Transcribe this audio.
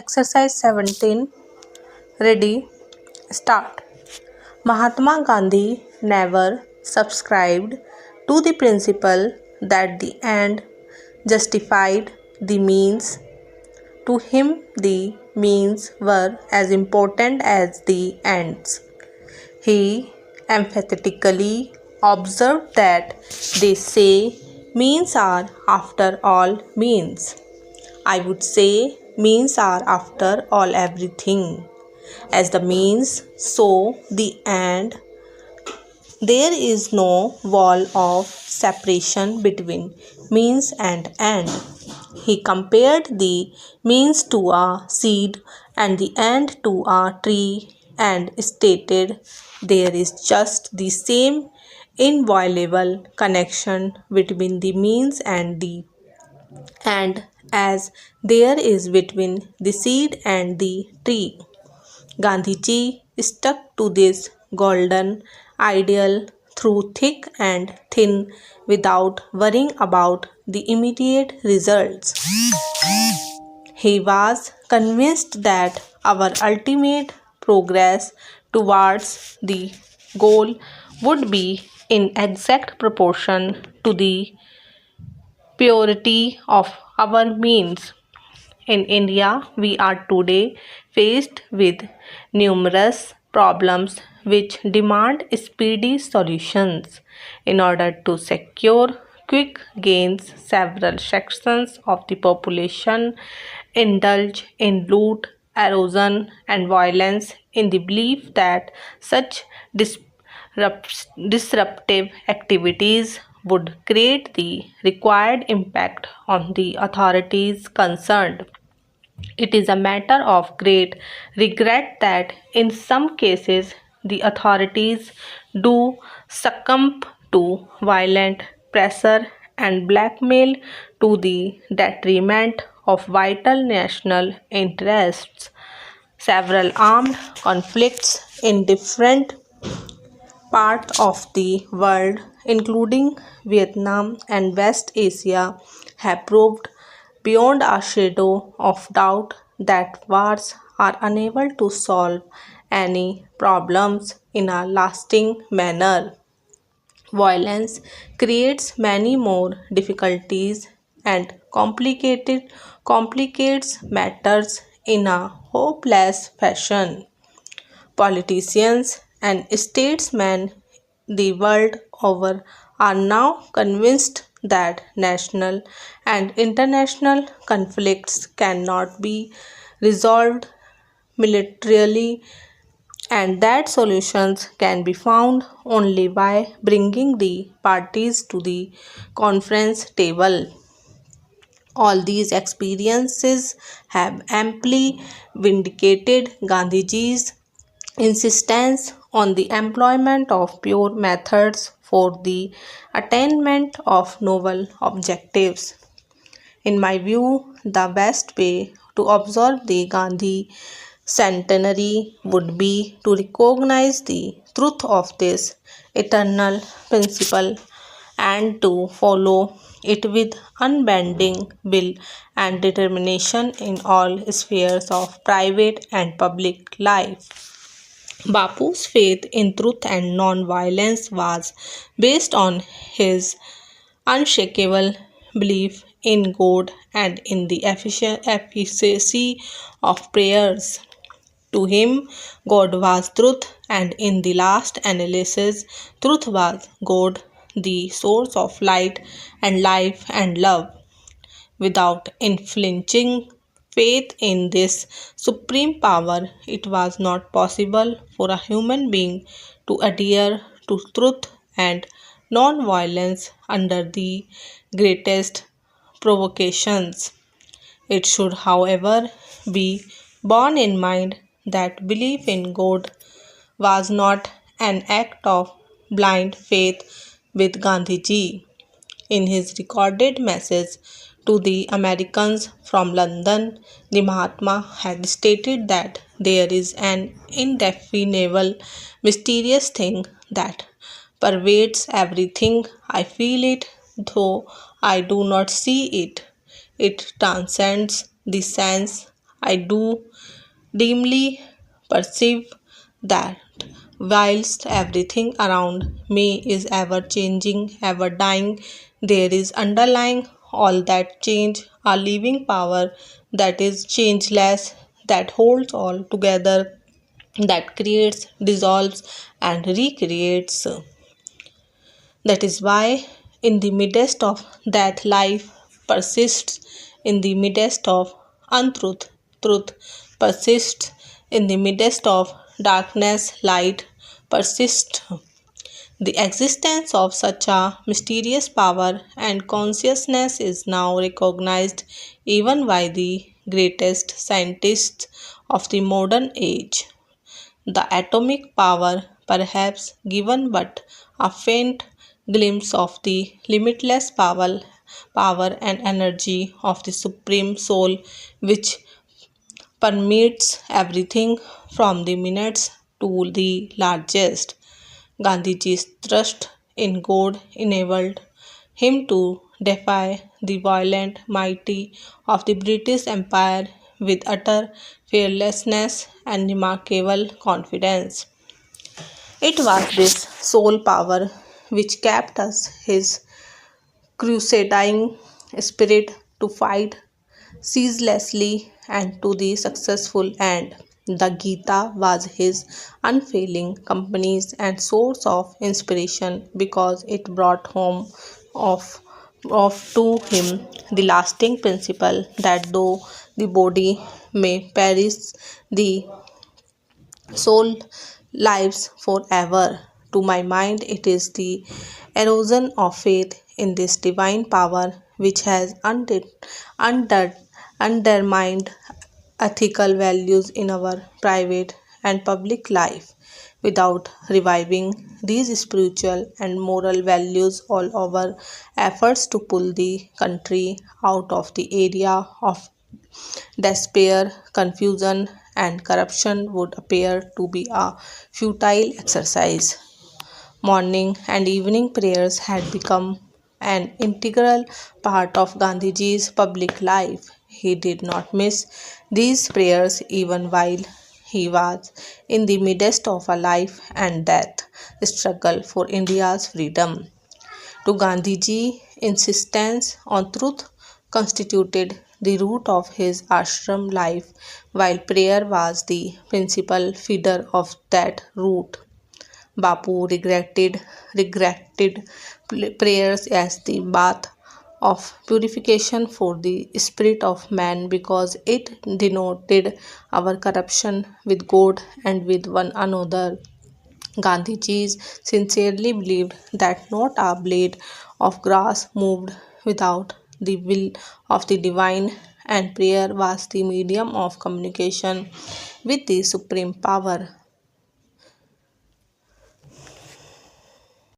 Exercise 17. Ready? Start. Mahatma Gandhi never subscribed to the principle that the end justified the means. To him, the means were as important as the ends. He emphatically observed that they say means are after all means. I would say means are after all everything. As the means, so the end. There is no wall of separation between means and end. He compared the means to a seed and the end to a tree and stated there is just the same inviolable connection between the means and the end as there is between the seed and the tree. Gandhiji stuck to this golden ideal through thick and thin without worrying about the immediate results. He was convinced that our ultimate progress towards the goal would be in exact proportion to the purity of our means. In India, we are today faced with numerous problems which demand speedy solutions. In order to secure quick gains, several sections of the population indulge in loot, erosion, and violence in the belief that such disruptive activities would create the required impact on the authorities concerned. It is a matter of great regret that in some cases the authorities do succumb to violent pressure and blackmail to the detriment of vital national interests. Several armed conflicts in different parts of the world, including Vietnam and West Asia, have proved beyond a shadow of doubt that wars are unable to solve any problems in a lasting manner. Violence creates many more difficulties and complicates matters in a hopeless fashion. Politicians and statesmen the world over are now convinced that national and international conflicts cannot be resolved militarily and that solutions can be found only by bringing the parties to the conference table. All these experiences have amply vindicated Gandhiji's insistence on the employment of pure methods for the attainment of noble objectives. In my view, the best way to observe the Gandhi centenary would be to recognize the truth of this eternal principle and to follow it with unbending will and determination in all spheres of private and public life. Bapu's faith in truth and non-violence was based on his unshakable belief in God and in the efficacy of prayers. To him, God was truth, and in the last analysis, truth was God, the source of light and life and love. Without unflinching faith in this supreme power, it was not possible for a human being to adhere to truth and non-violence under the greatest provocations. It should, however, be borne in mind that belief in God was not an act of blind faith with Gandhiji. In his recorded message to the Americans from London, the Mahatma had stated that there is an indefinable, mysterious thing that pervades everything. I feel it, though I do not see it. It transcends the sense I do dimly perceive that whilst everything around me is ever changing, ever dying, there is underlying all that change a living power that is changeless, that holds all together, that creates, dissolves, and recreates. That is why, in the midst of that, life persists. In the midst of untruth, truth persists. In the midst of darkness, light persists. The existence of such a mysterious power and consciousness is now recognized even by the greatest scientists of the modern age. The atomic power, perhaps given but a faint glimpse of the limitless power and energy of the Supreme Soul, which permeates everything from the minutes to the largest. Gandhiji's trust in God enabled him to defy the violent mighty of the British Empire with utter fearlessness and remarkable confidence. It was this soul power which kept us his crusading spirit to fight ceaselessly and to the successful end. The Gita was his unfailing company and source of inspiration because it brought home of, of to him the lasting principle that though the body may perish, the soul lives forever. To my mind, it is the erosion of faith in this divine power which has under- undermined ethical values in our private and public life. Without reviving these spiritual and moral values, all our efforts to pull the country out of the area of despair, confusion, and corruption would appear to be a futile exercise. Morning and evening prayers had become an integral part of Gandhiji's public life. He did not miss these prayers even while he was in the midst of a life and death struggle for India's freedom. To Gandhiji, insistence on truth constituted the root of his ashram life, while prayer was the principal feeder of that root. Bapu regretted prayers as the bath of purification for the spirit of man because it denoted our corruption with God and with one another. Gandhiji sincerely believed that not a blade of grass moved without the will of the divine, and prayer was the medium of communication with the supreme power.